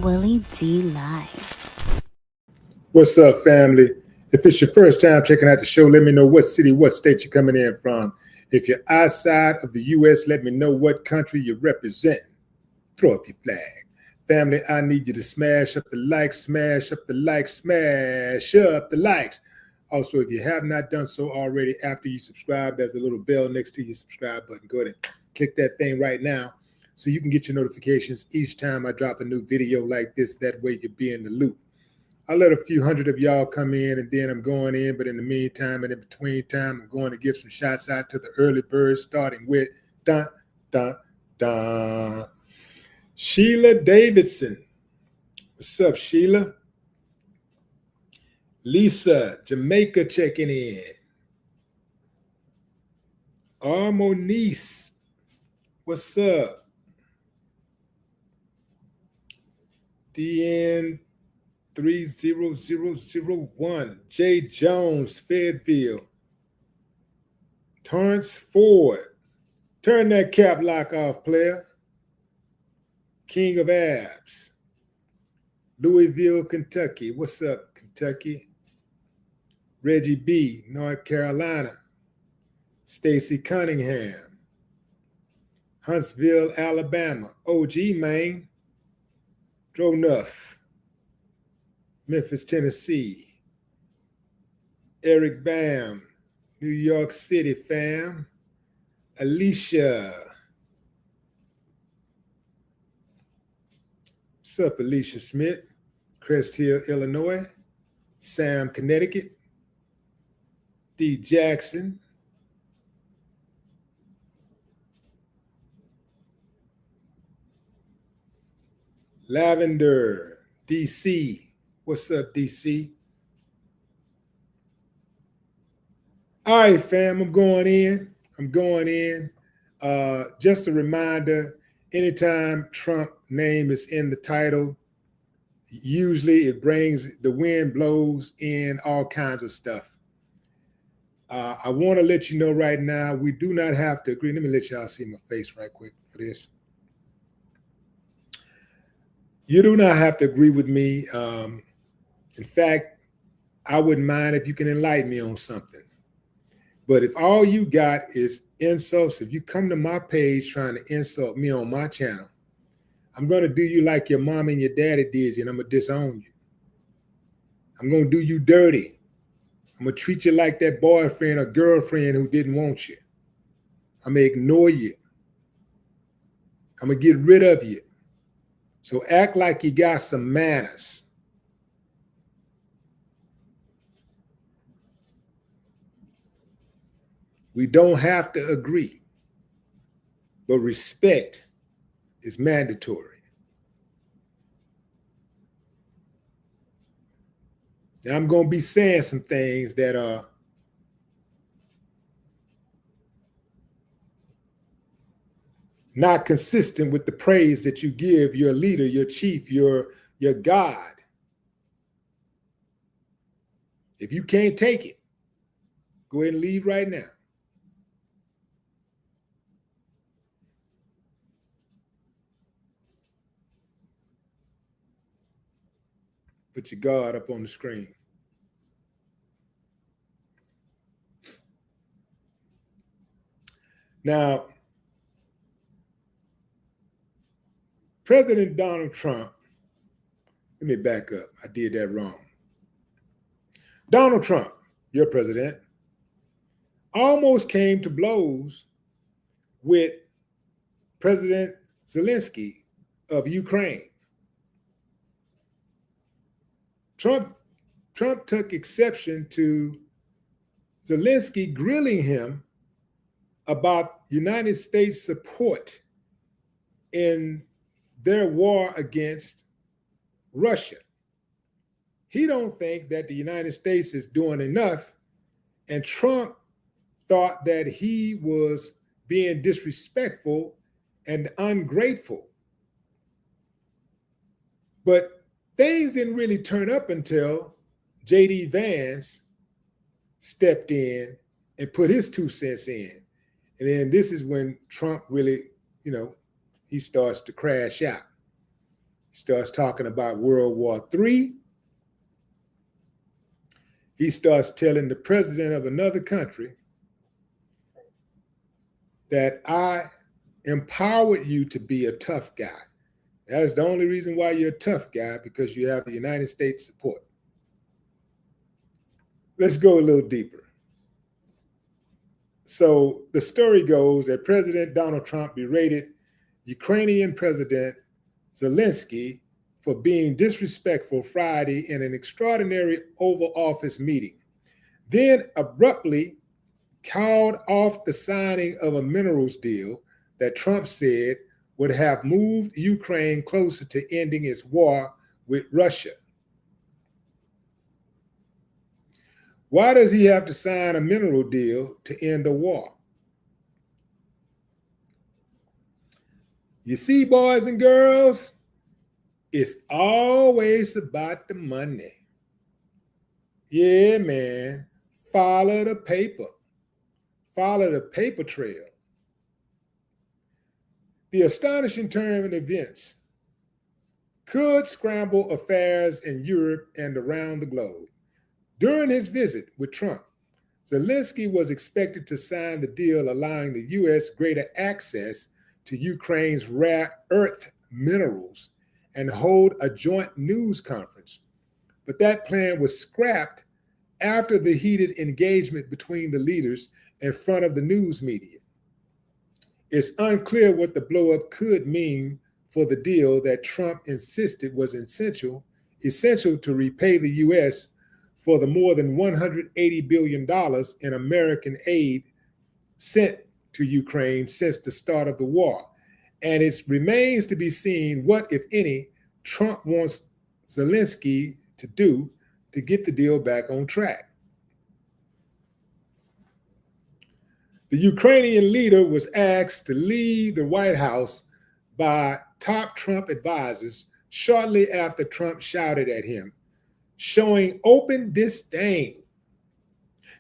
Willie D Live. What's up, family? If it's your first time checking out the show, let me know what city, what state you're coming in from. If you're outside of the U.S., let me know what country you represent. Throw up your flag. Family, I need you to smash up the likes, smash up the likes, smash up the likes. Also, if you have not done so already, after you subscribe, there's a little bell next to your subscribe button. Go ahead and click that thing right now so you can get your notifications each time I drop a new video like this. That way you'll be in the loop. I'll let a few hundred of y'all come in and then I'm going in. But in the meantime and in between time, I'm going to give some shots out to the early birds, starting with dun, dun, dun. Sheila Davidson. What's up, Sheila? Lisa, Jamaica checking in. Armonice, what's up? DN 30001. J. Jones, Fayetteville. Torrance Ford. Turn that cap lock off, player. King of Abs. Louisville, Kentucky. What's up, Kentucky? Reggie B., North Carolina. Stacy Cunningham. Huntsville, Alabama. OG, Maine. Dronuff. Memphis, Tennessee. Eric Bam. New York City, fam. Alicia. What's up, Alicia Smith? Crest Hill, Illinois. Sam, Connecticut. D. Jackson. Lavender, DC. What's up, DC? All right, fam, I'm going in. Just a reminder, anytime Trump name is in the title, usually it brings, the wind blows in all kinds of stuff. I want to let you know right now, we do not have to agree. Let me let y'all see my face right quick for this. You do not have to agree with me. In fact, I wouldn't mind if you can enlighten me on something. But if all you got is insults, if you come to my page trying to insult me on my channel, I'm going to do you like your mom and your daddy did you, and I'm going to disown you. I'm going to do you dirty. I'm going to treat you like that boyfriend or girlfriend who didn't want you. I'm going to ignore you. I'm going to get rid of you. So act like you got some manners. We don't have to agree, but respect is mandatory. Now I'm going to be saying some things that are not consistent with the praise that you give your leader, your chief, your God. If you can't take it, go ahead and leave right now. Put your God up on the screen. Now, President Donald Trump, let me back up. I did that wrong. Donald Trump, your president, almost came to blows with President Zelenskyy of Ukraine. Trump took exception to Zelenskyy grilling him about United States support in their war against Russia. He don't think that the United States is doing enough, and Trump thought that he was being disrespectful and ungrateful. But things didn't really turn up until J.D. Vance stepped in and put his 2 cents in. And then this is when Trump really, he starts to crash out. He starts talking about World War III. He starts telling the president of another country that I empowered you to be a tough guy. That's the only reason why you're a tough guy, because you have the United States support. Let's go a little deeper. So the story goes that President Donald Trump berated Ukrainian President Zelenskyy for being disrespectful Friday in an extraordinary Oval Office meeting, then abruptly called off the signing of a minerals deal that Trump said would have moved Ukraine closer to ending its war with Russia. Why does he have to sign a mineral deal to end a war? You see, boys and girls, it's always about the money. Yeah, man. Follow the paper. Follow the paper trail. The astonishing turn of events could scramble affairs in Europe and around the globe. During his visit with Trump, Zelenskyy was expected to sign the deal allowing the U.S. greater access to Ukraine's rare earth minerals and hold a joint news conference. But that plan was scrapped after the heated engagement between the leaders in front of the news media. It's unclear what the blowup could mean for the deal that Trump insisted was essential to repay the U.S. for the more than $180 billion in American aid sent to Ukraine since the start of the war. And it remains to be seen what, if any, Trump wants Zelenskyy to do to get the deal back on track. The Ukrainian leader was asked to leave the White House by top Trump advisors shortly after Trump shouted at him, showing open disdain.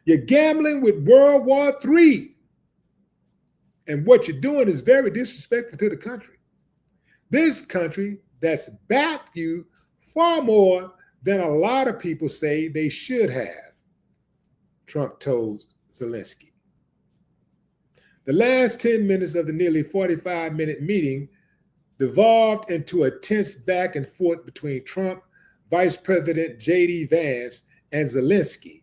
You're gambling with World War III. And what you're doing is very disrespectful to the country. This country that's backed you far more than a lot of people say they should have, Trump told Zelenskyy. The last 10 minutes of the nearly 45-minute meeting devolved into a tense back and forth between Trump, Vice President J.D. Vance, and Zelenskyy,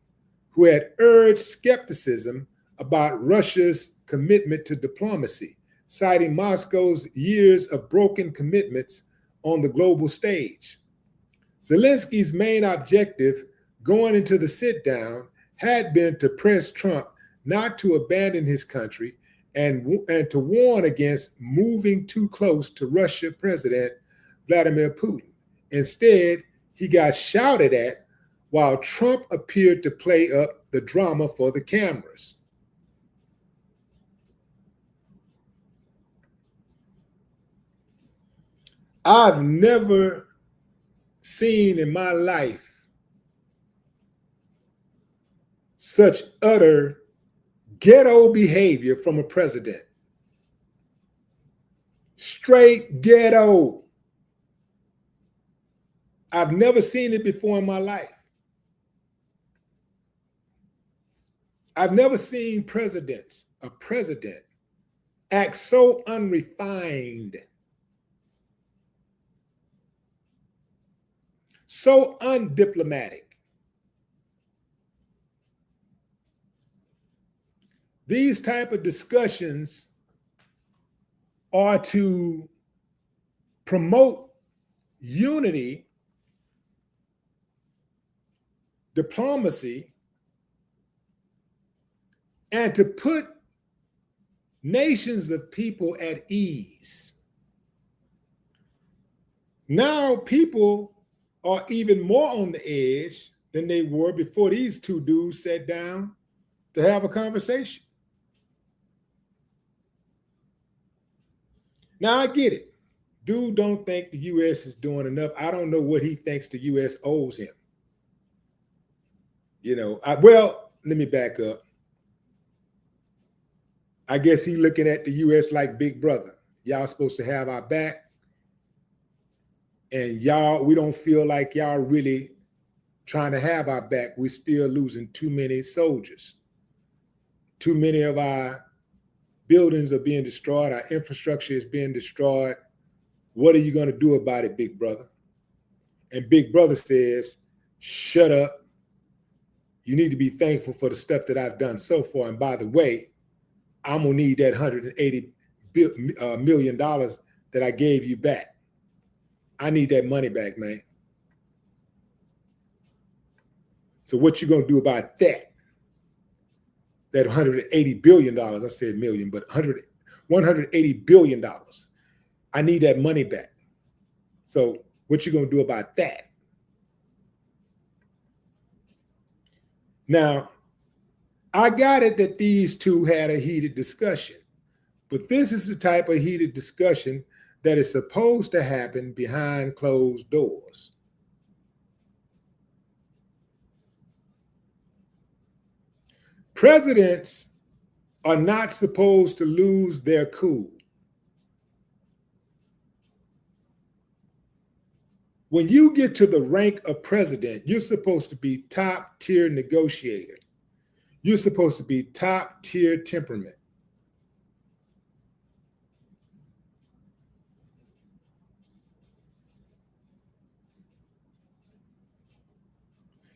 who had urged skepticism about Russia's commitment to diplomacy, citing Moscow's years of broken commitments on the global stage. Zelenskyy's main objective going into the sit-down had been to press Trump not to abandon his country and to warn against moving too close to Russia President Vladimir Putin. Instead, he got shouted at while Trump appeared to play up the drama for the cameras. I've never seen in my life such utter ghetto behavior from a president. Straight ghetto. I've never seen it before in my life. I've never seen a president, act so unrefined, so undiplomatic. These type of discussions are to promote unity, diplomacy, and to put nations of people at ease. Now people are even more on the edge than they were before these two dudes sat down to have a conversation. Now I get it. Dude don't think the U.S. is doing enough. I don't know what he thinks the U.S. owes him. Well, let me back up. I guess he's looking at the U.S. like big brother. Y'all supposed to have our back. And y'all, we don't feel like y'all really trying to have our back. We're still losing too many soldiers. Too many of our buildings are being destroyed. Our infrastructure is being destroyed. What are you going to do about it, big brother? And big brother says, shut up. You need to be thankful for the stuff that I've done so far. And by the way, I'm going to need that $180 million that I gave you back. I need that money back, man. So what you going to do about that? That $180 billion, I said million, but $180 billion. I need that money back. So what you going to do about that? Now, I got it that these two had a heated discussion, but this is the type of heated discussion that is supposed to happen behind closed doors. Presidents are not supposed to lose their cool. When you get to the rank of president, you're supposed to be top tier negotiator. You're supposed to be top tier temperament.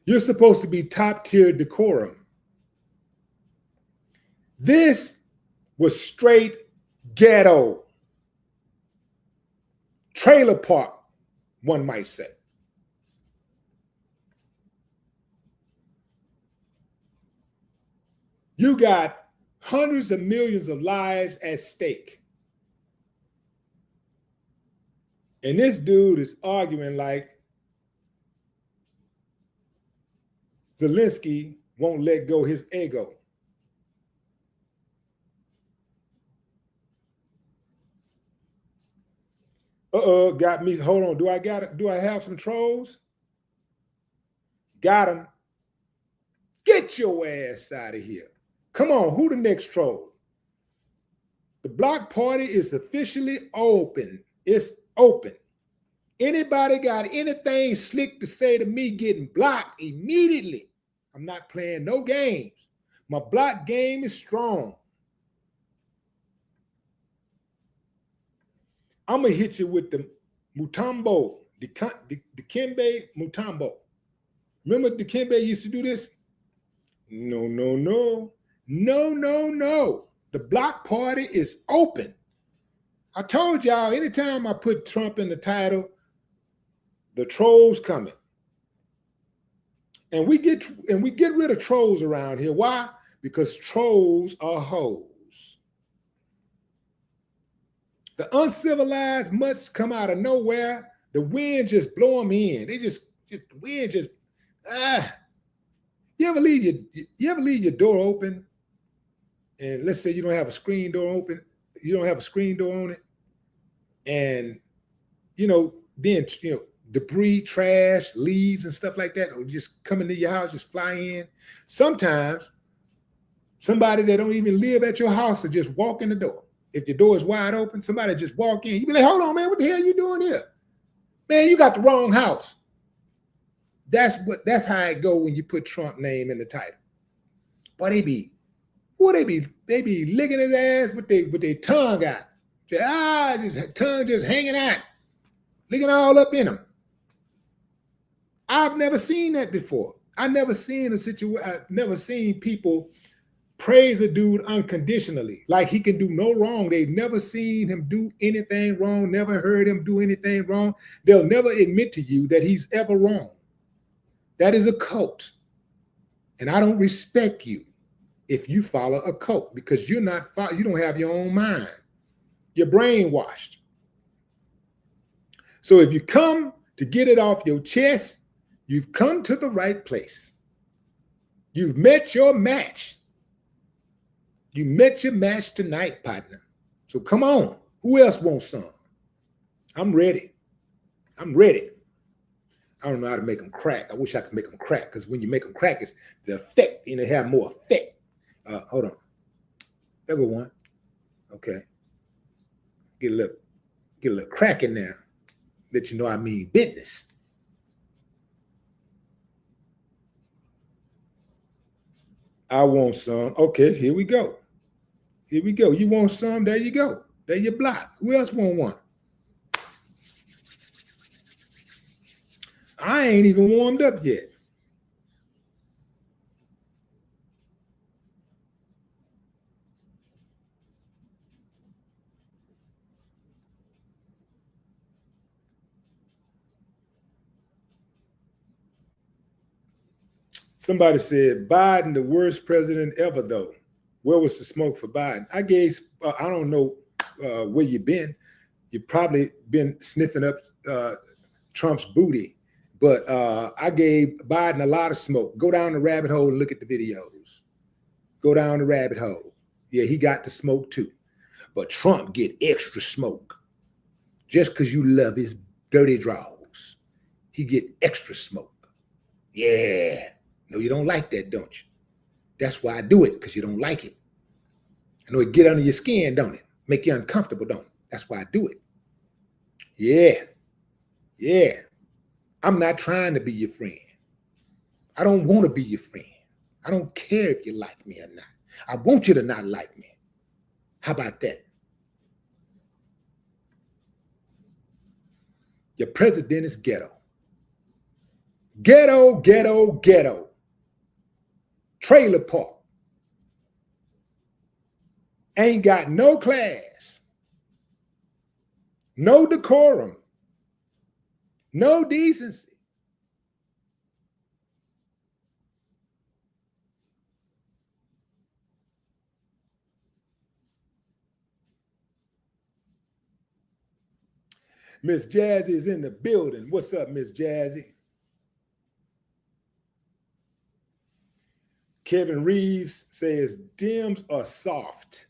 You're supposed to be top tier decorum. This was straight ghetto. Trailer park, one might say. You got hundreds of millions of lives at stake. And this dude is arguing like Zelenskyy won't let go his ego. Got me. Hold on. Do I have some trolls? Got him. Get your ass out of here. Come on, who the next troll? The block party is officially open. It's open. Anybody got anything slick to say to me getting blocked immediately? I'm not playing no games. My block game is strong. I'm going to hit you with the Mutombo, Dikembe Mutombo. Remember Dikembe used to do this? No, no, no. No, no, no. The block party is open. I told y'all, anytime I put Trump in the title, the trolls coming. And we get rid of trolls around here. Why? Because trolls are hoes. The uncivilized mutts come out of nowhere. The wind just blow them in. They just the wind just You ever leave your door open, and let's say you don't have a screen door open, you don't have a screen door on it, and then debris, trash, leaves, and stuff like that will just come into your house, just fly in. Sometimes somebody that don't even live at your house will just walk in the door. If your door is wide open, somebody just walk in. You be like, hold on, man, what the hell are you doing here? Man, you got the wrong house. That's how it go when you put Trump name in the title. But they be licking his ass with their tongue out. Just tongue just hanging out, licking all up in him. I've never seen that before. I've never seen people praise a dude unconditionally, like he can do no wrong. They've never seen him do anything wrong, never heard him do anything wrong. They'll never admit to you that he's ever wrong. That is a cult. And I don't respect you if you follow a cult, because you don't have your own mind. You're brainwashed. So if you come to get it off your chest, you've come to the right place. You've met your match. You met your match tonight, partner. So come on. Who else wants some? I'm ready. I'm ready. I don't know how to make them crack. I wish I could make them crack, because when you make them crack, it's the effect, they have more effect. Hold on. There go one. Okay. Get a little crack in there. Let you know I mean business. I want some. Okay, here we go. Here we go. You want some? There you go. There you block. Who else want one? I ain't even warmed up yet. Somebody said, Biden, the worst president ever, though. Where was the smoke for Biden? I gave, I don't know where you've been. You've probably been sniffing up Trump's booty. But I gave Biden a lot of smoke. Go down the rabbit hole and look at the videos. Go down the rabbit hole. Yeah, he got the smoke too. But Trump get extra smoke. Just because you love his dirty draws. He get extra smoke. Yeah. No, you don't like that, don't you? That's why I do it, because you don't like it. I know it get under your skin, don't it? Make you uncomfortable, don't it? That's why I do it. Yeah. Yeah. I'm not trying to be your friend. I don't want to be your friend. I don't care if you like me or not. I want you to not like me. How about that? Your president is ghetto. Ghetto, ghetto, ghetto. Trailer park. Ain't got no class. No decorum. No decency. Miss Jazzy is in the building. What's up, Miss Jazzy? Kevin Reeves says, Dems are soft.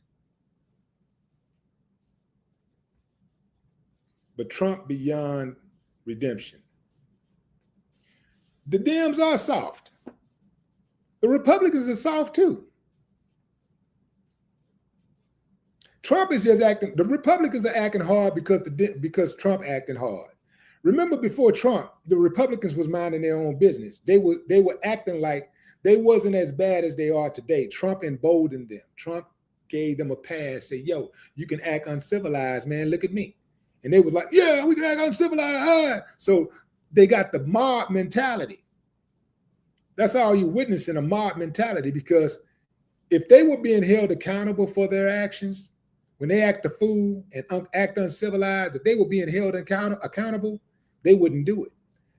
But Trump beyond redemption. The Dems are soft. The Republicans are soft too. Trump is just acting, the Republicans are acting hard because Trump acting hard. Remember before Trump, the Republicans was minding their own business. They were acting like they wasn't as bad as they are today. Trump emboldened them. Trump gave them a pass, say, yo, you can act uncivilized, man, look at me. And they was like, yeah, we can act uncivilized. So they got the mob mentality. That's all you're witnessing, a mob mentality, because if they were being held accountable for their actions, when they act a fool and act uncivilized, if they were being held accountable, they wouldn't do it.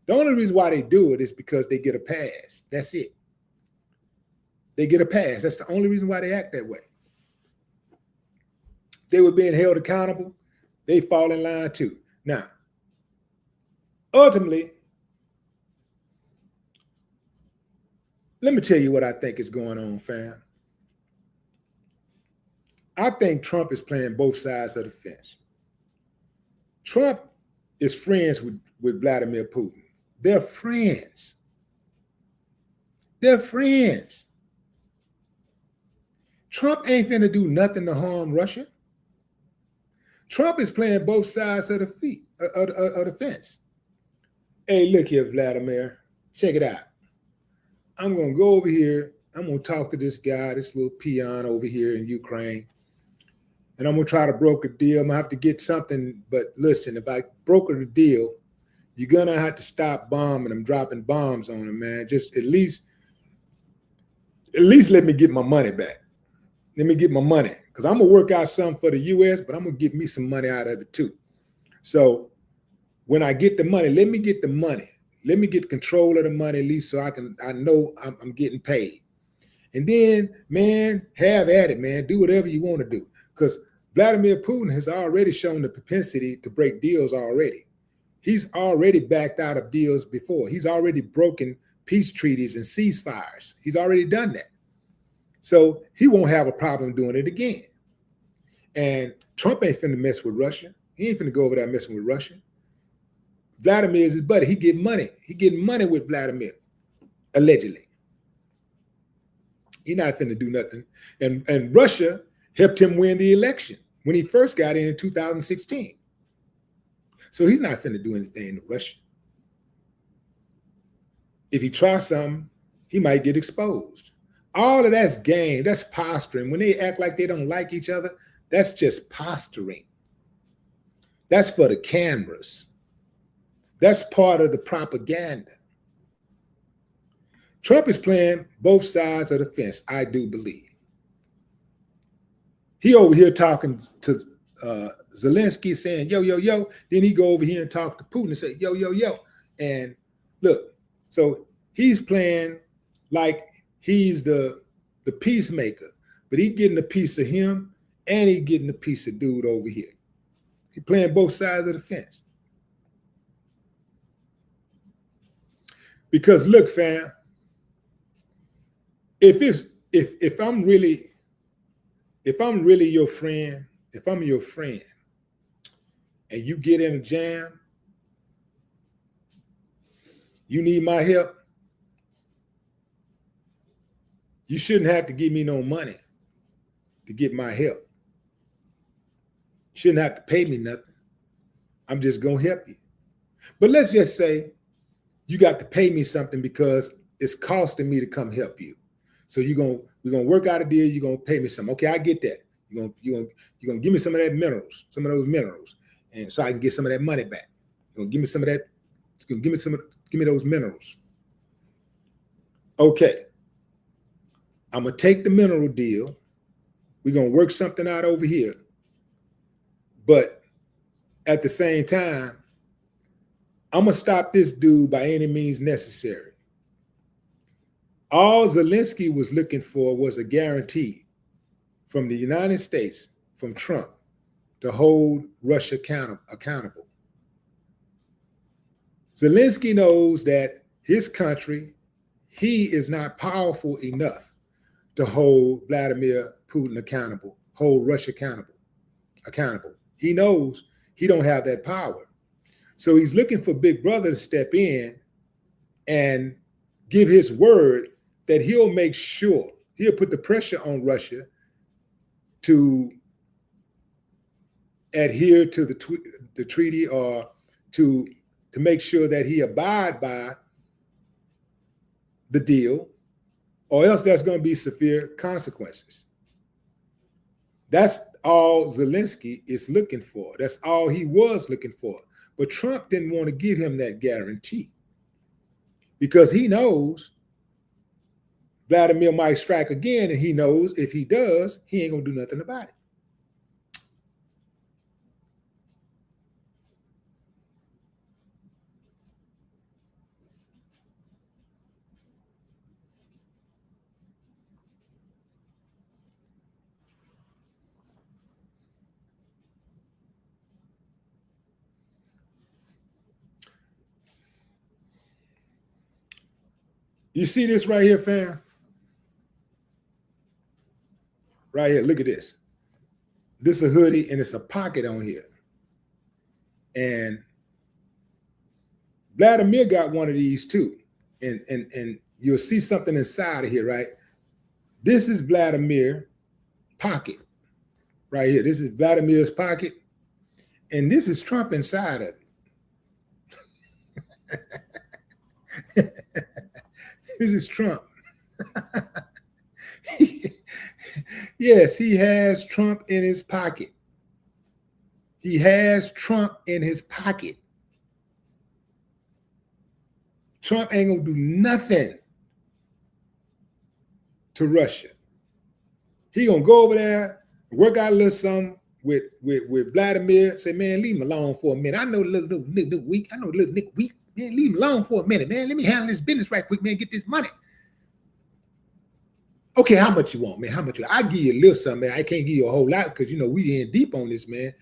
The only reason why they do it is because they get a pass. That's it. They get a pass. That's the only reason why they act that way. They were being held accountable. They fall in line too. Now, ultimately, let me tell you what I think is going on, fam. I think Trump is playing both sides of the fence. Trump is friends with Vladimir Putin. They're friends. They're friends. Trump ain't finna do nothing to harm Russia. Trump is playing both sides of the fence. Hey, look here, Vladimir. Check it out. I'm going to go over here. I'm going to talk to this guy, this little peon over here in Ukraine. And I'm going to try to broker a deal. I'm going to have to get something. But listen, if I broker the deal, you're going to have to stop bombing them, dropping bombs on them, man. Just at least let me get my money back. Let me get my money. Because I'm going to work out something for the U.S., but I'm going to get me some money out of it too. So when I get the money, let me get the money. Let me get control of the money, at least so I know I'm getting paid. And then, man, have at it, man. Do whatever you want to do. Because Vladimir Putin has already shown the propensity to break deals already. He's already backed out of deals before. He's already broken peace treaties and ceasefires. He's already done that. So he won't have a problem doing it again. And Trump ain't finna mess with Russia. He ain't finna go over there messing with Russia. Vladimir is his buddy. He get money. He getting money with Vladimir, allegedly. He's not finna do nothing. And Russia helped him win the election when he first got in 2016. So he's not finna do anything to Russia. If he tries something, he might get exposed. All of that's game. That's posturing. When they act like they don't like each other, that's just posturing. That's for the cameras. That's part of the propaganda. Trump is playing both sides of the fence, I do believe. He over here talking to Zelenskyy saying, yo, yo, yo. Then he go over here and talk to Putin and say, yo, yo, yo. And look, so he's playing like he's the peacemaker, but he getting a piece of him and he getting a piece of dude over here. He playing both sides of the fence. Because look, fam, if I'm really your friend, if I'm your friend and you get in a jam, you need my help, you shouldn't have to give me no money to get my help. You shouldn't have to pay me nothing. I'm just gonna help you. But let's just say you got to pay me something because it's costing me to come help you. So we're gonna work out a deal. You're gonna pay me something. Okay, I get that. You're gonna give me some of those minerals, and so I can get some of that money back. You're gonna give me some of that. Give me those minerals. Okay, I'm gonna take the mineral deal. We're gonna work something out over here, but at the same time, I'm gonna stop this dude by any means necessary. All Zelenskyy was looking for was a guarantee from the United States, from Trump, to hold Russia accountable. Zelenskyy knows that his country, he is not powerful enough to hold Vladimir Putin accountable, hold Russia accountable. He knows he don't have that power. So he's looking for Big Brother to step in and give his word that he'll make sure, he'll put the pressure on Russia to adhere to the treaty, or to make sure that he abide by the deal, or else there's going to be severe consequences. That's all Zelenskyy is looking for. That's all he was looking for. But Trump didn't want to give him that guarantee because he knows Vladimir might strike again, and he knows if he does, he ain't gonna do nothing about it. You see this right here, fam? Right here, look at this. This is a hoodie and it's a pocket on here. And Vladimir got one of these too. And you'll see something inside of here, right? This is Vladimir pocket right here. This is Vladimir's pocket. And this is Trump inside of it. This is Trump. Yes, he has Trump in his pocket. He has Trump in his pocket. Trump ain't gonna do nothing to Russia. He gonna go over there, work out a little something with Vladimir. Say, man, leave him alone for a minute. I know little weak. I know little Nick weak. Man, leave him alone for a minute, man. Let me handle this business right quick, man. Get this money. Okay, how much you want, man? How much I give you a little something, man. I can't give you a whole lot because we in deep on this, man.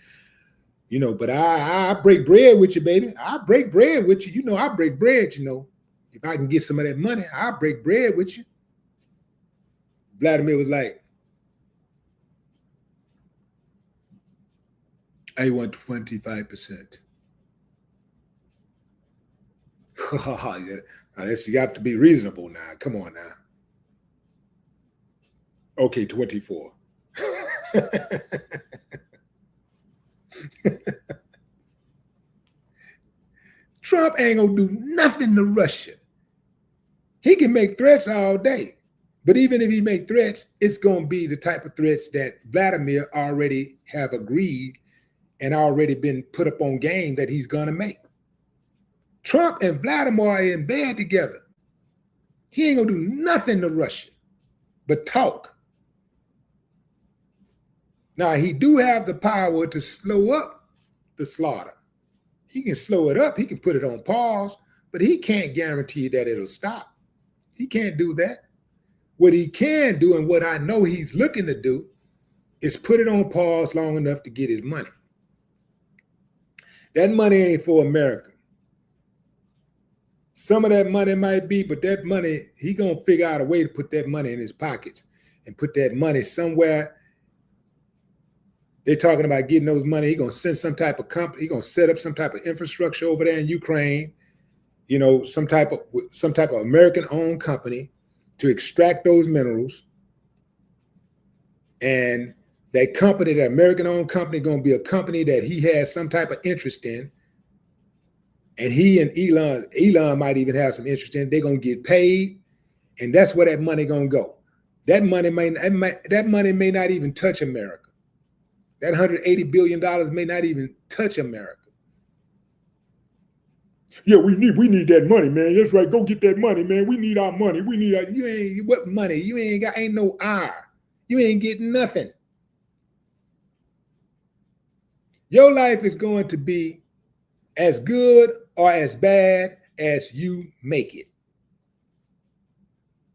But I break bread with you, baby. I break bread with you. I break bread, If I can get some of that money, I'll break bread with you. Vladimir was like, I want 25%. Yeah. You have to be reasonable now. Come on now. Okay, 24. Trump ain't gonna do nothing to Russia. He can make threats all day, but even if he make threats, it's gonna be the type of threats that Vladimir already have agreed and already been put up on game that he's gonna make. Trump and Vladimir are in bed together. He ain't gonna do nothing to Russia but talk. Now, he do have the power to slow up the slaughter. He can slow it up. He can put it on pause, but he can't guarantee that it'll stop. He can't do that. What he can do, and what I know he's looking to do, is put it on pause long enough to get his money. That money ain't for America. Some of that money might be, but that money, he gonna figure out a way to put that money in his pockets and put that money somewhere. They're talking about getting those money. He gonna send some type of company. He gonna set up some type of infrastructure over there in Ukraine. You know, some type of American-owned company to extract those minerals. And that company, that American-owned company, gonna be a company that he has some type of interest in. And he and Elon might even have some interest in. They're gonna get paid, and that's where that money gonna go. That money may not even touch America. That $180 billion may not even touch America. Yeah, we need that money, man. That's right. Go get that money, man. We need our money. What money? You ain't no R. You ain't getting nothing. Your life is going to be as good or as bad as you make it.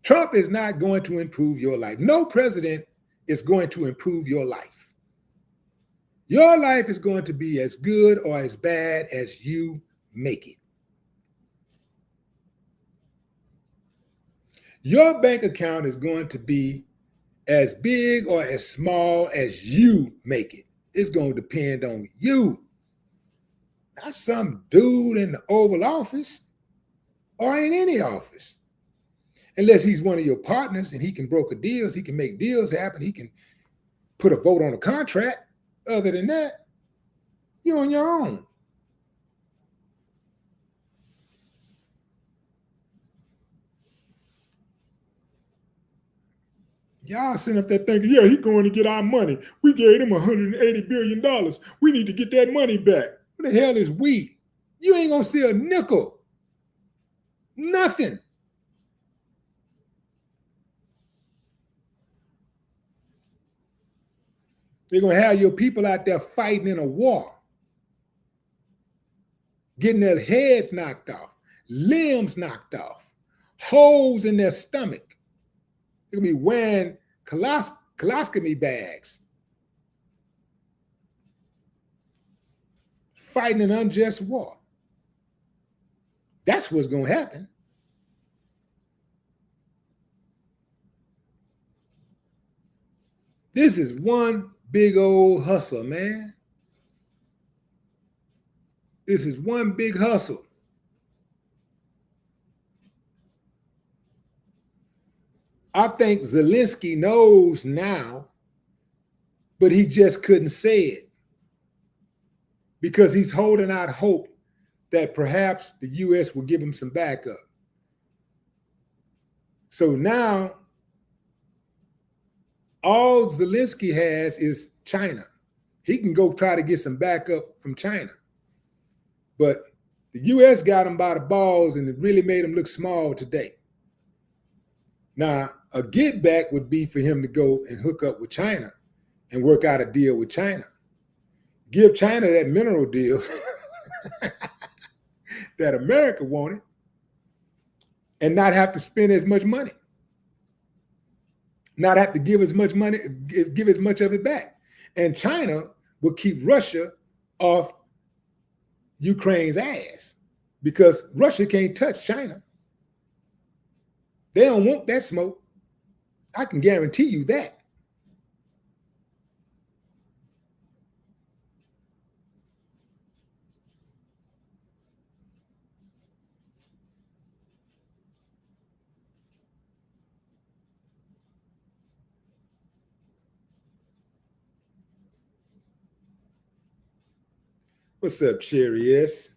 Trump is not going to improve your life. No president is going to improve your life. Your life is going to be as good or as bad as you make it. Your bank account is going to be as big or as small as you make it. It's going to depend on you. Not some dude in the Oval Office or in any office. Unless he's one of your partners and he can broker deals, he can make deals happen, he can put a vote on a contract. Other than that, you're on your own. Y'all sitting up there thinking, yeah, he's going to get our money. We gave him $180 billion. We need to get that money back. What the hell is we? You ain't going to see a nickel. Nothing. They're going to have your people out there fighting in a war, getting their heads knocked off, limbs knocked off, holes in their stomach. They're going to be wearing colostomy bags, fighting an unjust war. That's what's going to happen. This is one big old hustle, man. This is one big hustle. I think Zelenskyy knows now, but he just couldn't say it because he's holding out hope that perhaps the U.S. will give him some backup. So now, all Zelenskyy has is China. He can go try to get some backup from China. But the U.S. got him by the balls and it really made him look small today. Now, a get back would be for him to go and hook up with China and work out a deal with China. Give China that mineral deal that America wanted and not have to spend as much money. Not have to give as much money, give as much of it back. And China will keep Russia off Ukraine's ass because Russia can't touch China. They don't want that smoke. I can guarantee you that. What's up, Sherry S?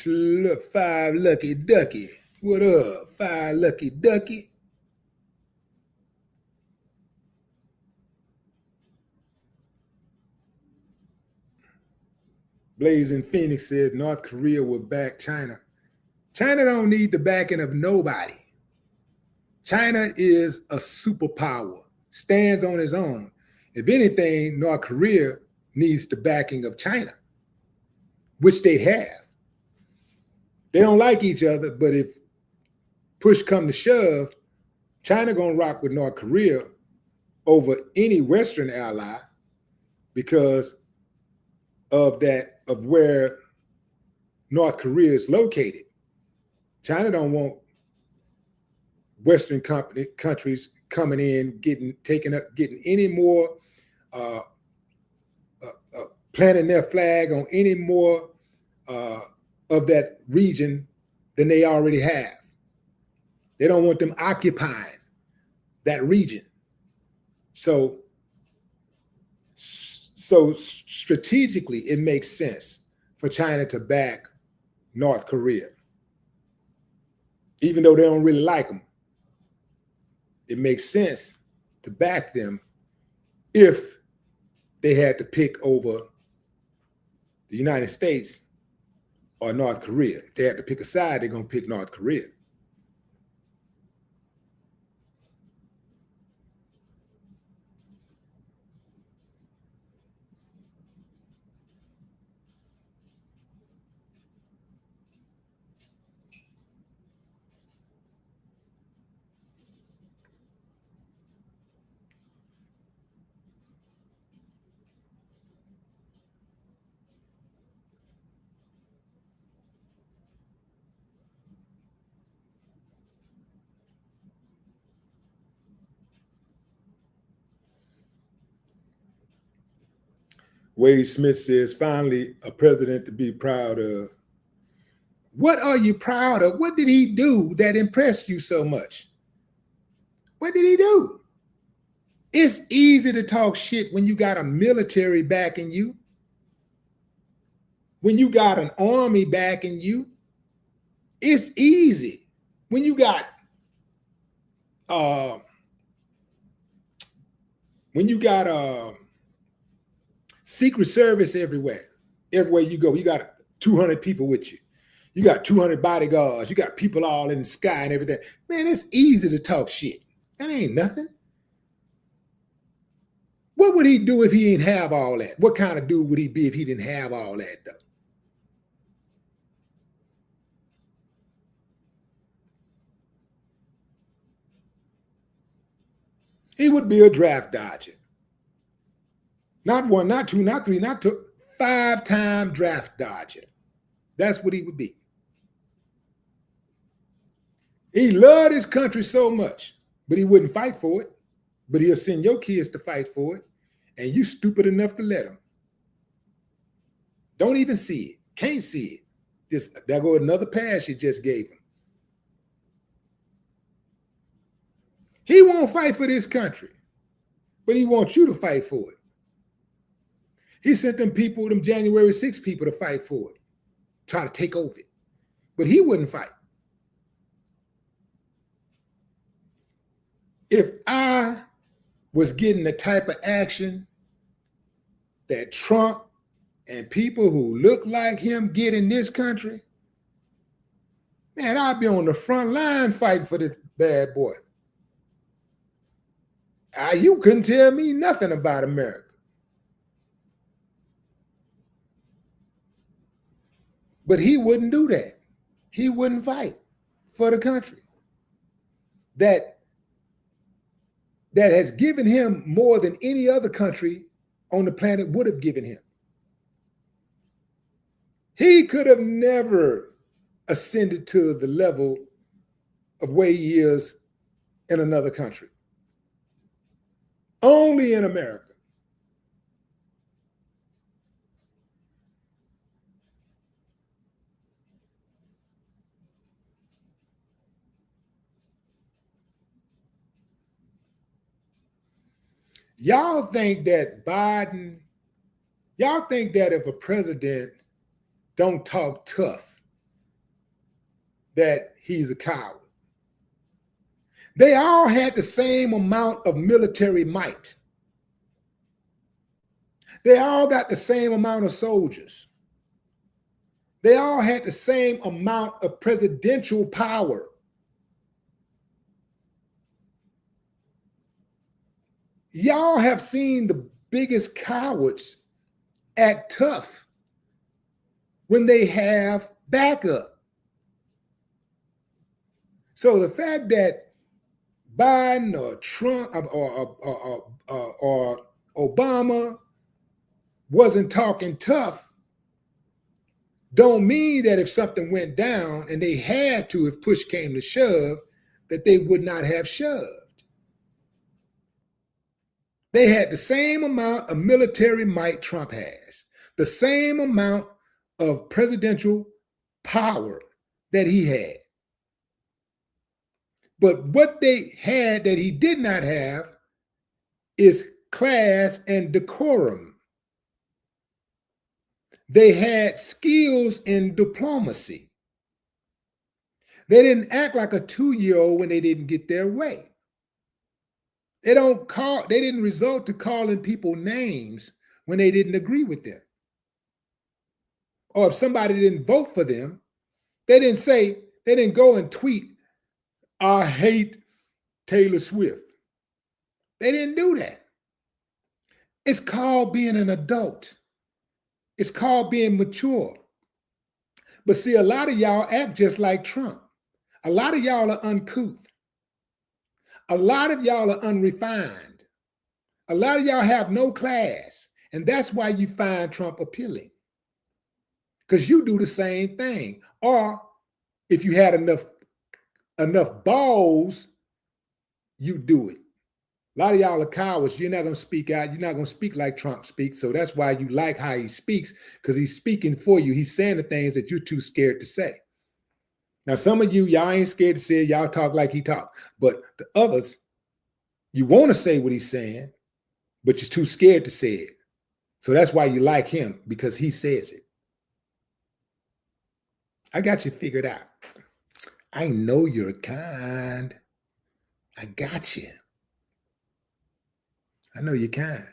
Five Lucky Ducky. What up, Five Lucky Ducky? Blazing Phoenix says North Korea will back China. China don't need the backing of nobody. China is a superpower, stands on its own. If anything, North Korea needs the backing of China, which they have. They don't like each other, but if push come to shove, China gonna rock with North Korea over any Western ally because of where North Korea is located. China don't want Western countries coming in, getting any more, planting their flag on any more of that region than they already have. They don't want them occupying that region. So strategically, it makes sense for China to back North Korea, even though they don't really like them. It makes sense to back them if they had to pick over the United States or North Korea. If they had to pick a side, they're going to pick North Korea. Wade Smith says, finally, a president to be proud of. What are you proud of? What did he do that impressed you so much? What did he do? It's easy to talk shit when you got a military backing you, when you got an army backing you. It's easy. When you got Secret Service everywhere you go, you got 200 people with you. You got 200 bodyguards. You got people all in the sky and everything. Man, it's easy to talk shit. That ain't nothing. What would he do if he didn't have all that? What kind of dude would he be if he didn't have all that, though? He would be a draft dodger. Not one, not two, not three, not two, 5-time draft dodger. That's what he would be. He loved his country so much, but he wouldn't fight for it. But he'll send your kids to fight for it, and you stupid enough to let them. Don't even see it. Can't see it. There go another pass you just gave him. He won't fight for this country, but he wants you to fight for it. He sent them people, them January 6 people, to fight for it, try to take over it. But he wouldn't fight. If I was getting the type of action that Trump and people who look like him get in this country, man, I'd be on the front line fighting for this bad boy. You couldn't tell me nothing about America. But he wouldn't do that. He wouldn't fight for the country that has given him more than any other country on the planet would have given him. He could have never ascended to the level of where he is in another country. Only in America. Y'all think that if a president don't talk tough, that he's a coward. They all had the same amount of military might. They all got the same amount of soldiers. They all had the same amount of presidential power. Y'all have seen the biggest cowards act tough when they have backup. So the fact that Biden or Trump or Obama wasn't talking tough don't mean that if something went down and they had to, if push came to shove, that they would not have shoved. They had the same amount of military might Trump has, the same amount of presidential power that he had. But what they had that he did not have is class and decorum. They had skills in diplomacy. They didn't act like a 2-year-old when they didn't get their way. They didn't resort to calling people names when they didn't agree with them. Or if somebody didn't vote for them, they didn't go and tweet, "I hate Taylor Swift." They didn't do that. It's called being an adult. It's called being mature. But see, a lot of y'all act just like Trump. A lot of y'all are uncouth. A lot of y'all are unrefined. A lot of y'all have no class. And that's why you find Trump appealing. Because you do the same thing. Or if you had enough balls, you do it. A lot of y'all are cowards. You're not going to speak out. You're not going to speak like Trump speaks. So that's why you like how he speaks, because he's speaking for you. He's saying the things that you're too scared to say. Now, some of y'all ain't scared to say it. Y'all talk like he talk. But the others, you want to say what he's saying, but you're too scared to say it. So that's why you like him, because he says it. I got you figured out. I know you're kind. I got you. I know you're kind.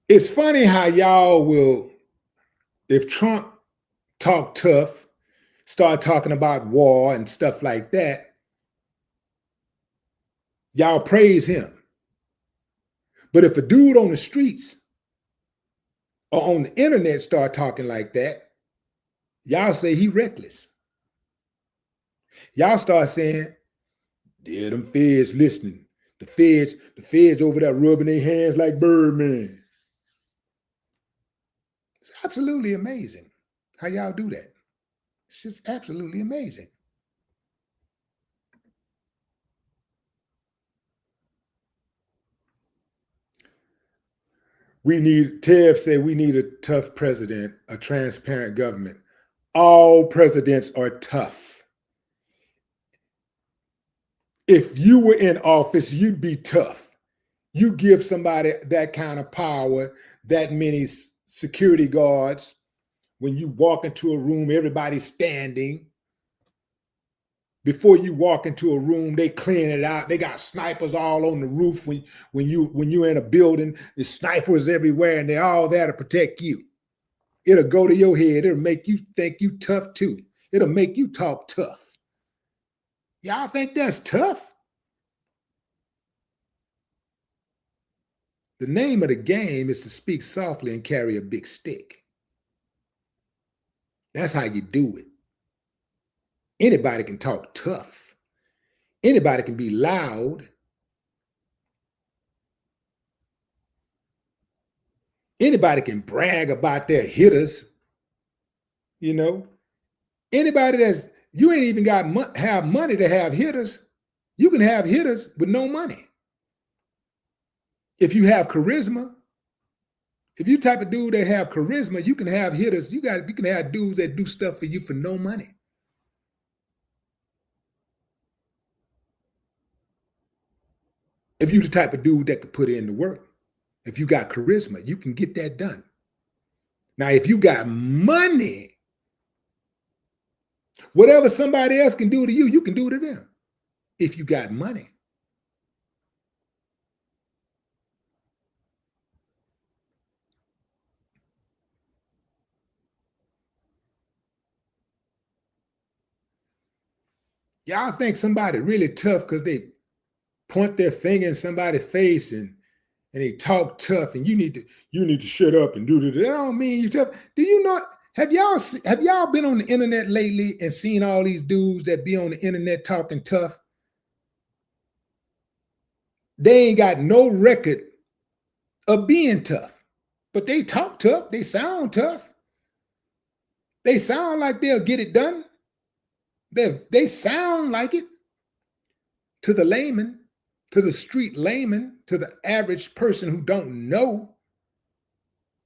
It's funny how y'all will, if Trump talk tough, start talking about war and stuff like that, y'all praise him. But if a dude on the streets or on the internet start talking like that, y'all say he reckless. Y'all start saying, yeah, them feds listening. The feds over there rubbing their hands like Birdman. It's absolutely amazing how y'all do that. It's just absolutely amazing. Tev said we need a tough president, a transparent government. All presidents are tough. If you were in office, you'd be tough. You give somebody that kind of power, that many security guards. When you walk into a room, everybody's standing. Before you walk into a room, they clean it out. They got snipers all on the roof. When you're in a building, there's snipers everywhere, and they're all there to protect you. It'll go to your head. It'll make you think you tough too. It'll make you talk tough. Y'all think that's tough? The name of the game is to speak softly and carry a big stick. That's how you do it. Anybody can talk tough. Anybody can be loud. Anybody can brag about their hitters. You know, anybody you ain't even got have money to have hitters. You can have hitters with no money. If you have charisma, if you type of dude that have charisma, you can have hitters. You can have dudes that do stuff for you for no money. If you're the type of dude that could put in the work, if you got charisma, you can get that done. Now, if you got money, whatever somebody else can do to you, you can do to them. If you got money. Y'all think somebody really tough because they point their finger in somebody's face and they talk tough, and you need to shut up and do that. That don't mean you tough. Do you know? Have y'all been on the internet lately and seen all these dudes that be on the internet talking tough? They ain't got no record of being tough, but they talk tough. They sound tough. They sound like they'll get it done. They sound like it to the layman, to the street layman, to the average person who don't know.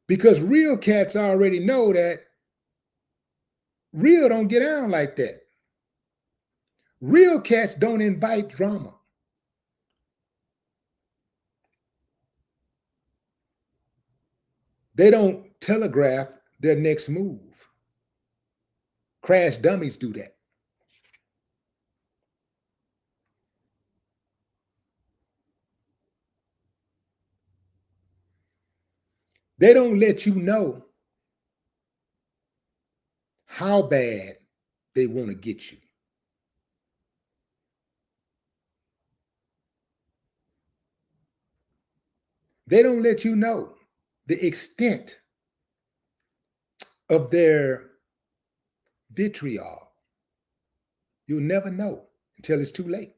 Because real cats already know that real don't get down like that. Real cats don't invite drama. They don't telegraph their next move. Crash dummies do that. They don't let you know how bad they want to get you. They don't let you know the extent of their vitriol. You'll never know until it's too late.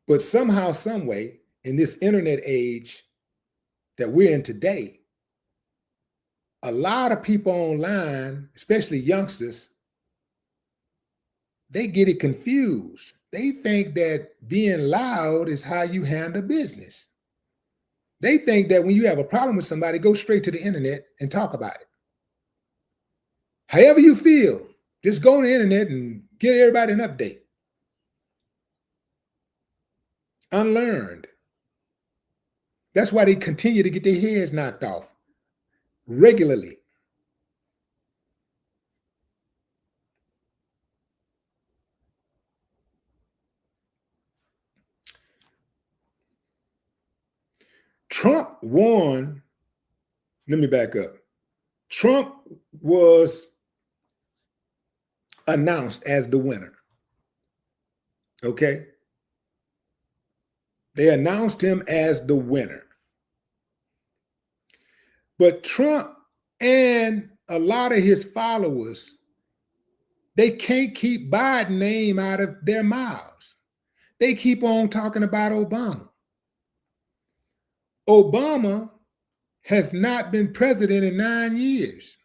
But somehow, some way, in this internet age that we're in today, a lot of people online, especially youngsters, they get it confused. They think that being loud is how you handle business. They think that when you have a problem with somebody, go straight to the internet and talk about it. However you feel, just go on the internet and give everybody an update. Unlearned. That's why they continue to get their heads knocked off regularly. Trump won. Let me back up. Trump was announced as the winner. Okay? They announced him as the winner. But Trump and a lot of his followers, they can't keep Biden's name out of their mouths. They keep on talking about Obama. Obama has not been president in 9 years.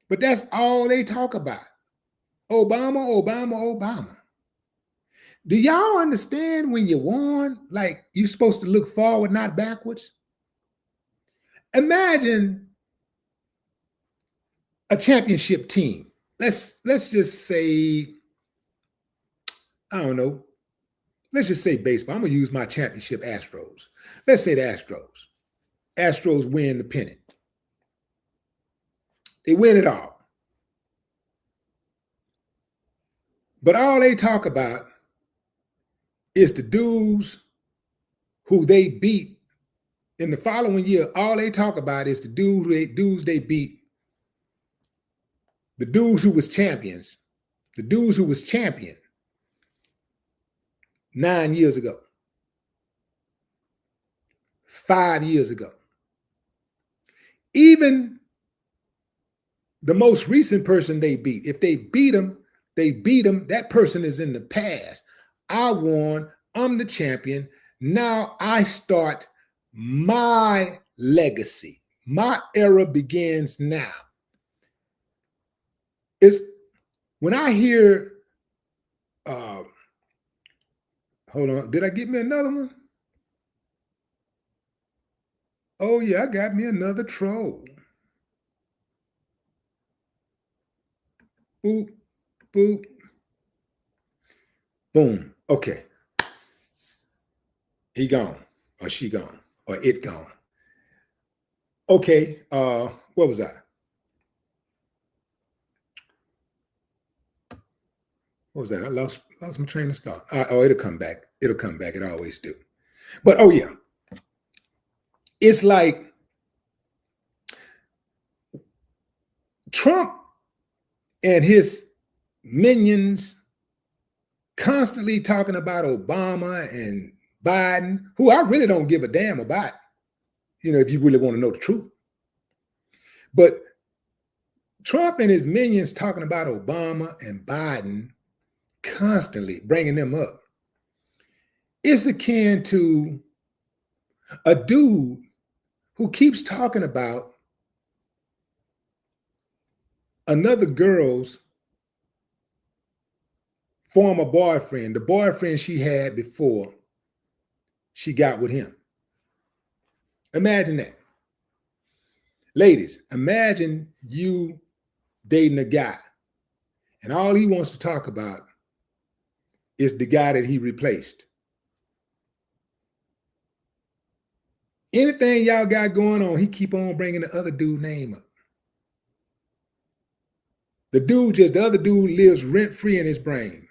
But that's all they talk about. Obama, Obama, Obama. Do y'all understand when you won, like you're supposed to look forward, not backwards? Imagine a championship team. Let's just say, I don't know. Let's just say baseball. I'm going to use my championship Astros. Let's say the Astros. Astros win the pennant. They win it all. But all they talk about is the dudes who they beat in the following year. All they talk about is the dudes they beat, the dudes who was champions, the dudes who was champion 9 years ago, 5 years ago. Even the most recent person they beat, if they beat them, that person is in the past. I won, I'm the champion. Now I start my legacy. My era begins now. It's when I hear, hold on, did I get me another one? Oh yeah, I got me another troll. Boop, boop, boom. Okay. He gone, or she gone, or it gone. Okay, what was I? What was that? I lost my train of thought. Oh, it'll come back. It'll come back. It always do. But oh yeah, it's like Trump and his minions constantly talking about Obama and Biden, who I really don't give a damn about, if you really want to know the truth. But Trump and his minions talking about Obama and Biden, constantly bringing them up, is akin to a dude who keeps talking about another girl's former boyfriend, the boyfriend she had before she got with him. Imagine that. Ladies, imagine you dating a guy and all he wants to talk about is the guy that he replaced. Anything y'all got going on, he keep on bringing the other dude name up. The other dude lives rent-free in his brain.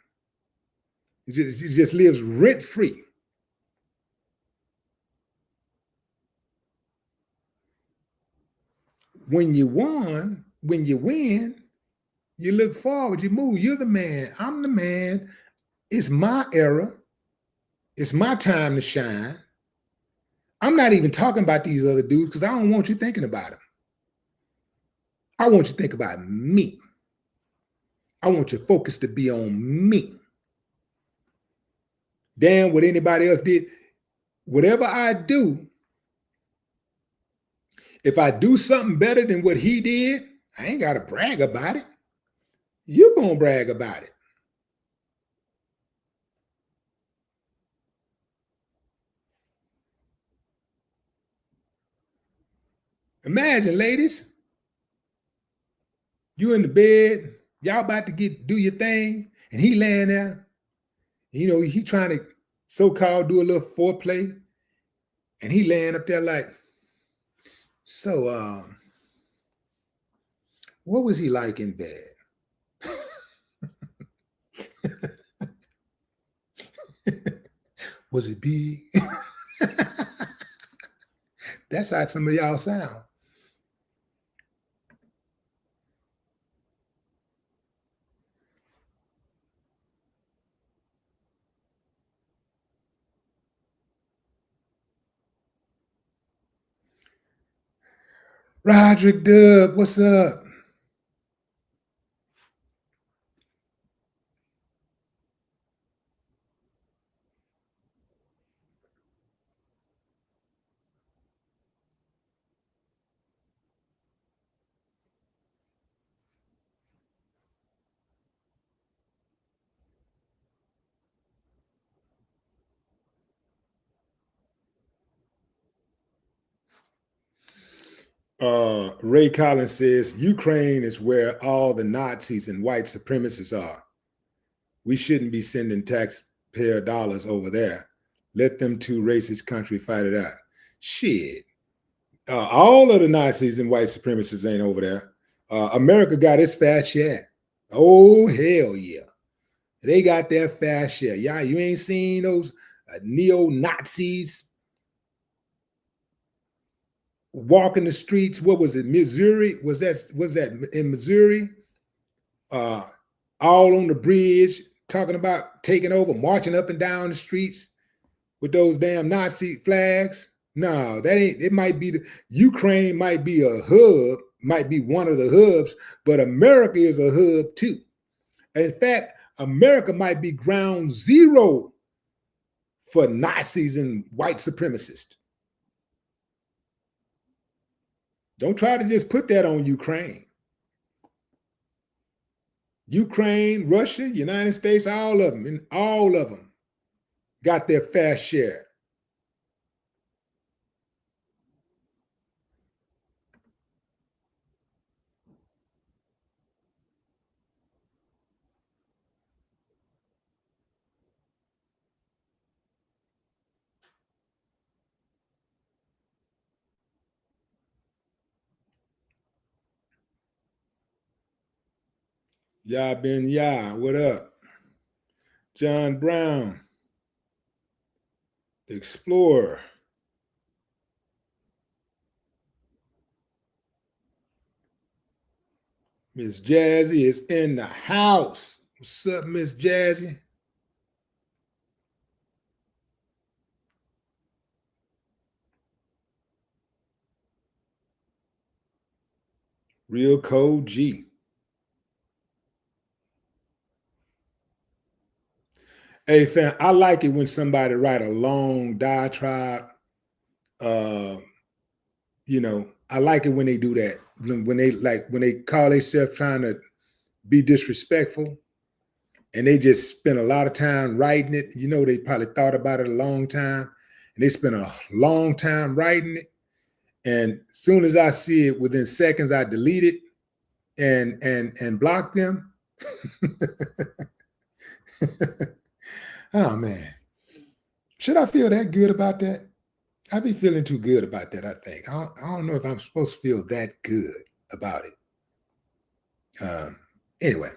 He just lives rent-free. When you win, you look forward, you move. You're the man. I'm the man. It's my era. It's my time to shine. I'm not even talking about these other dudes because I don't want you thinking about them. I want you to think about me. I want your focus to be on me. Damn what anybody else did. Whatever I do, if I do something better than what he did, I ain't got to brag about it. You're going to brag about it. Imagine, ladies, you in the bed, y'all about to do your thing, and he laying there. He trying to so-called do a little foreplay, and he laying up there like, so, what was he like in bed? Was it big? That's how some of y'all sound. Roderick Dub, what's up? Ray Collins says, Ukraine is where all the Nazis and white supremacists are. We shouldn't be sending taxpayer dollars over there. Let them two racist country fight it out. Shit. All of the Nazis and white supremacists ain't over there. America got its fair share. Oh, hell yeah. They got their fair share. Yeah, you ain't seen those neo-Nazis walking the streets. What was it, Missouri? Was that in Missouri? All on the bridge, talking about taking over, marching up and down the streets with those damn Nazi flags. No, that ain't. It might be Ukraine might be a hub, might be one of the hubs, but America is a hub too. In fact, America might be ground zero for Nazis and white supremacists. Don't try to just put that on Ukraine. Ukraine, Russia, United States, all of them got their fair share. Ya Ben Ya, what up? John Brown, the Explorer. Miss Jazzy is in the house. What's up, Miss Jazzy? Real Code G. Hey, fam, I like it when somebody write a long diatribe. You know, I like it when they do that. When they call themselves trying to be disrespectful, and they just spend a lot of time writing it. You know, they probably thought about it a long time, and they spend a long time writing it. And as soon as I see it, within seconds, I delete it and block them. Oh man, should I feel that good about that? I be feeling too good about that. I think I don't know if I'm supposed to feel that good about it. Anyway.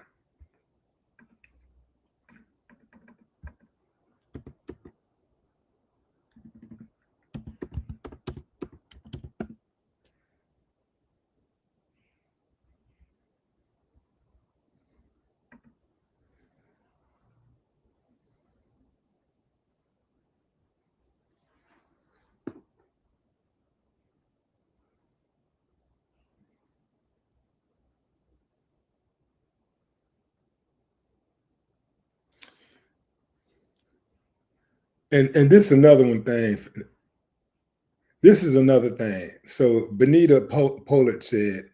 And this is another one thing. This is another thing. So Benita Pollard said,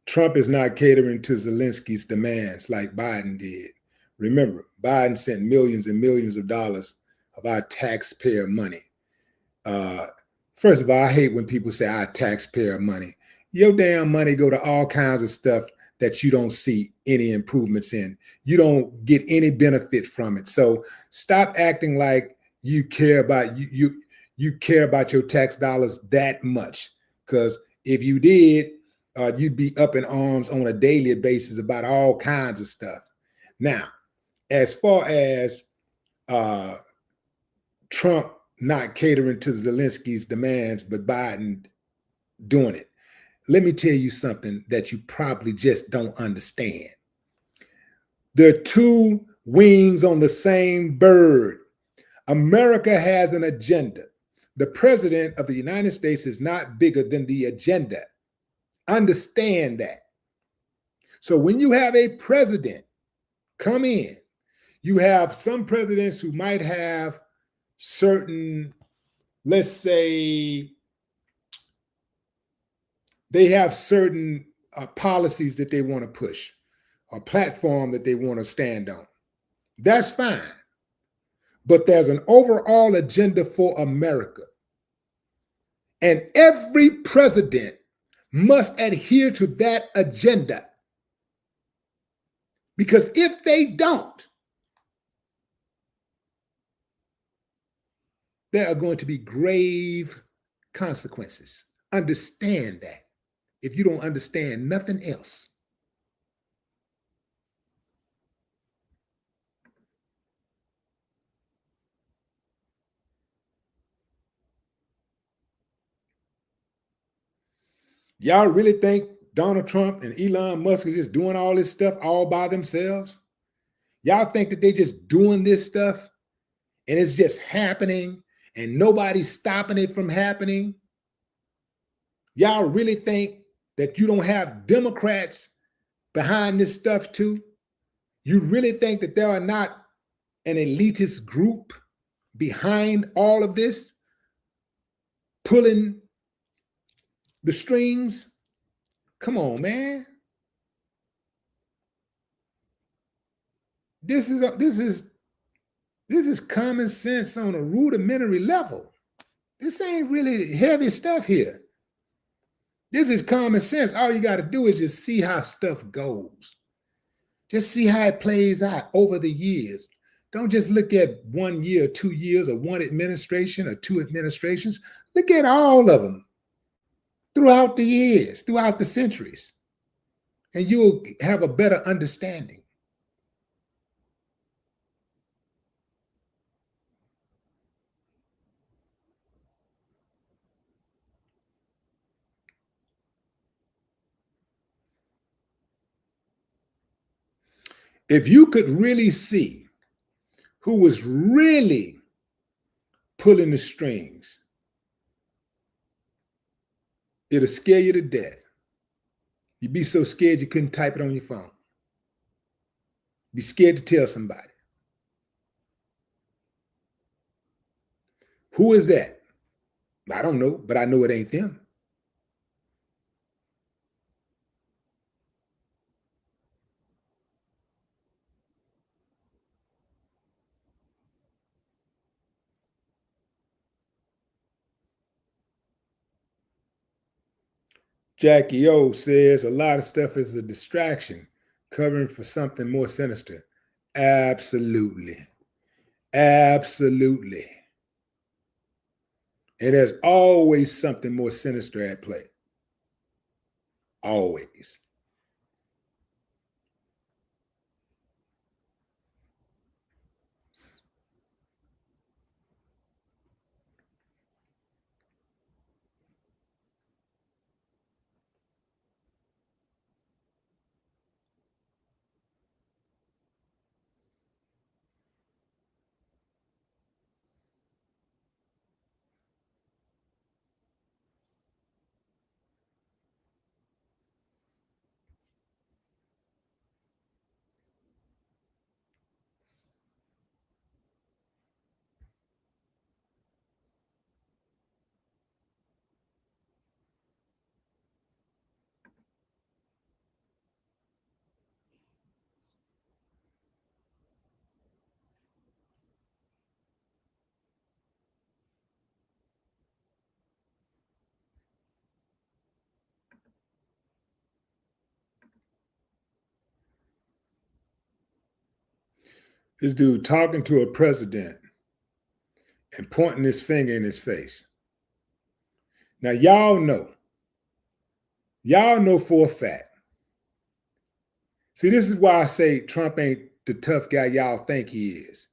Trump is not catering to Zelensky's demands like Biden did. Remember, Biden sent millions and millions of dollars of our taxpayer money. First of all, I hate when people say our taxpayer money. Your damn money go to all kinds of stuff that you don't see any improvements in. You don't get any benefit from it. So stop acting like you care about you care about your tax dollars that much. Because if you did, you'd be up in arms on a daily basis about all kinds of stuff. Now, as far as Trump not catering to Zelensky's demands, but Biden doing it, let me tell you something that you probably just don't understand. There are two wings on the same bird. America has an agenda. The president of the United States is not bigger than the agenda. Understand that. So when you have a president come in, you have some presidents who might have certain, let's say, they have certain policies that they want to push, a platform that they want to stand on. That's fine. But there's an overall agenda for America. And every president must adhere to that agenda. Because if they don't, there are going to be grave consequences. Understand that. If you don't understand nothing else. Y'all really think Donald Trump and Elon Musk are just doing all this stuff all by themselves? Y'all think that they're just doing this stuff and it's just happening and nobody's stopping it from happening? Y'all really think that you don't have Democrats behind this stuff too? You really think that there are not an elitist group behind all of this, pulling the strings? Come on, man. This is common sense on a rudimentary level. This ain't really heavy stuff here. This is common sense. All you got to do is just see how stuff goes. Just see how it plays out over the years. Don't just look at 1 year, 2 years, or one administration or two administrations. Look at all of them throughout the years, throughout the centuries. and you will have a better understanding. If you could really see who was really pulling the strings, it'll scare you to death. You'd be so scared you couldn't type it on your phone. Be scared to tell somebody. Who is that? I don't know, but I know it ain't them. Jackie O says a lot of stuff is a distraction, covering for something more sinister. Absolutely. Absolutely. And there's always something more sinister at play. Always. This dude talking to a president and pointing his finger in his face. Now, y'all know for a fact. See, this is why I say Trump ain't the tough guy y'all think he is.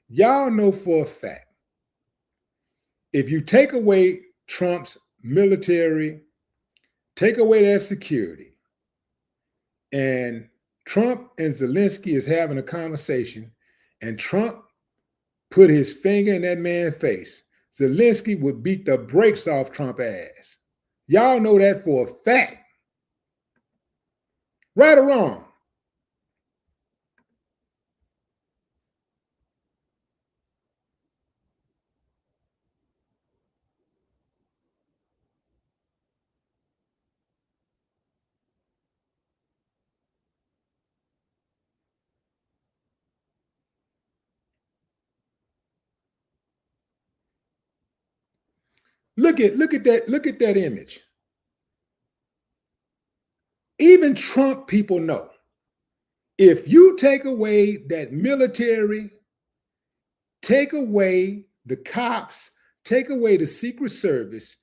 Y'all know for a fact, if you take away Trump's military, take away their security, and Trump and Zelenskyy is having a conversation, and Trump put his finger in that man's face, Zelenskyy would beat the brakes off Trump's ass. Y'all know that for a fact. Right or wrong? Look at that image. Even Trump people know, if you take away that military, take away the cops, take away the Secret Service,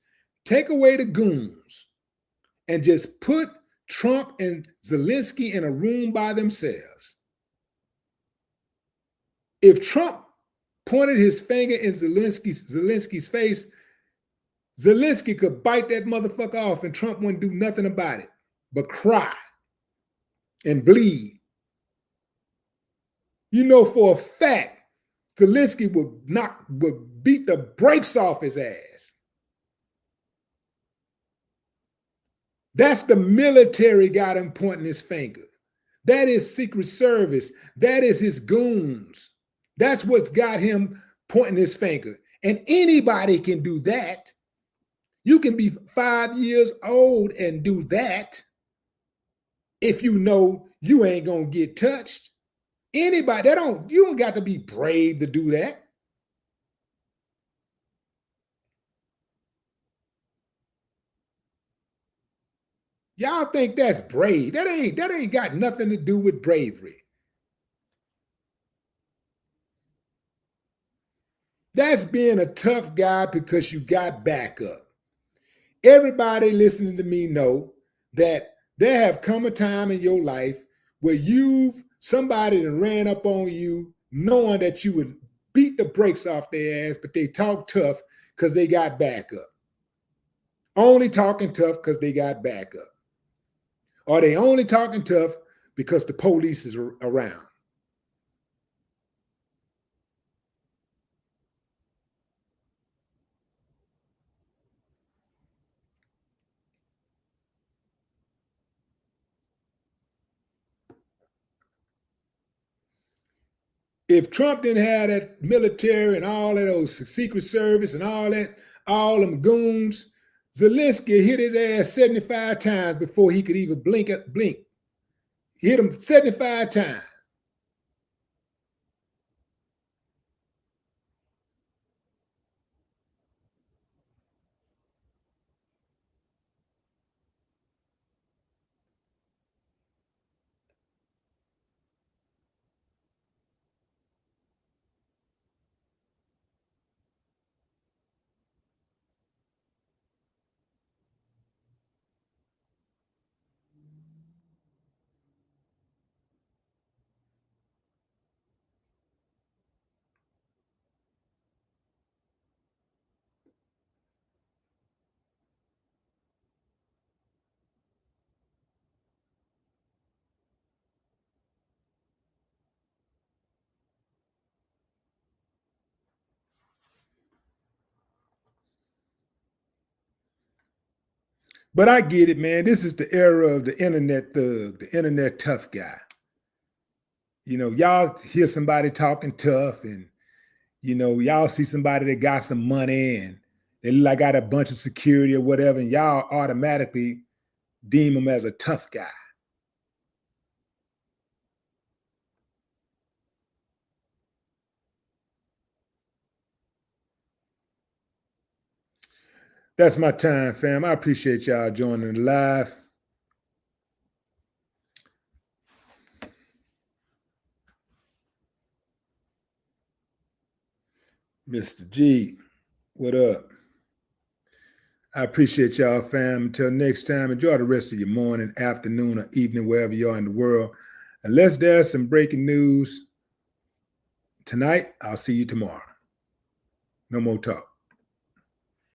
take away the goons, and just put Trump and Zelenskyy in a room by themselves. If Trump pointed his finger in Zelenskyy's face, Zelenskyy could bite that motherfucker off and Trump wouldn't do nothing about it but cry and bleed. You know for a fact Zelenskyy would beat the brakes off his ass. That's the military got him pointing his finger. That is Secret Service. That is his goons. That's what's got him pointing his finger. And anybody can do that. You can be 5 years old and do that if you know you ain't gonna get touched. Anybody, you don't got to be brave to do that. Y'all think that's brave. That ain't got nothing to do with bravery. That's being a tough guy because you got backup. Everybody listening to me know that There have come a time in your life where somebody that ran up on you knowing that you would beat the brakes off their ass, but they talk tough because they got backup. Only talking tough because they got backup. Or they only talking tough because the police is around. If Trump didn't have that military and all of those Secret Service and all them goons, Zelenskyy hit his ass 75 times before he could even blink. He hit him 75 times. But I get it, man. This is the era of the internet thug, the internet tough guy. You know, y'all hear somebody talking tough and, you know, y'all see somebody that got some money and they like got a bunch of security or whatever, and y'all automatically deem them as a tough guy. That's my time, fam. I appreciate y'all joining the live. Mr. G, what up? I appreciate y'all, fam. Until next time, enjoy the rest of your morning, afternoon, or evening, wherever you are in the world. Unless there's some breaking news tonight, I'll see you tomorrow. No more talk.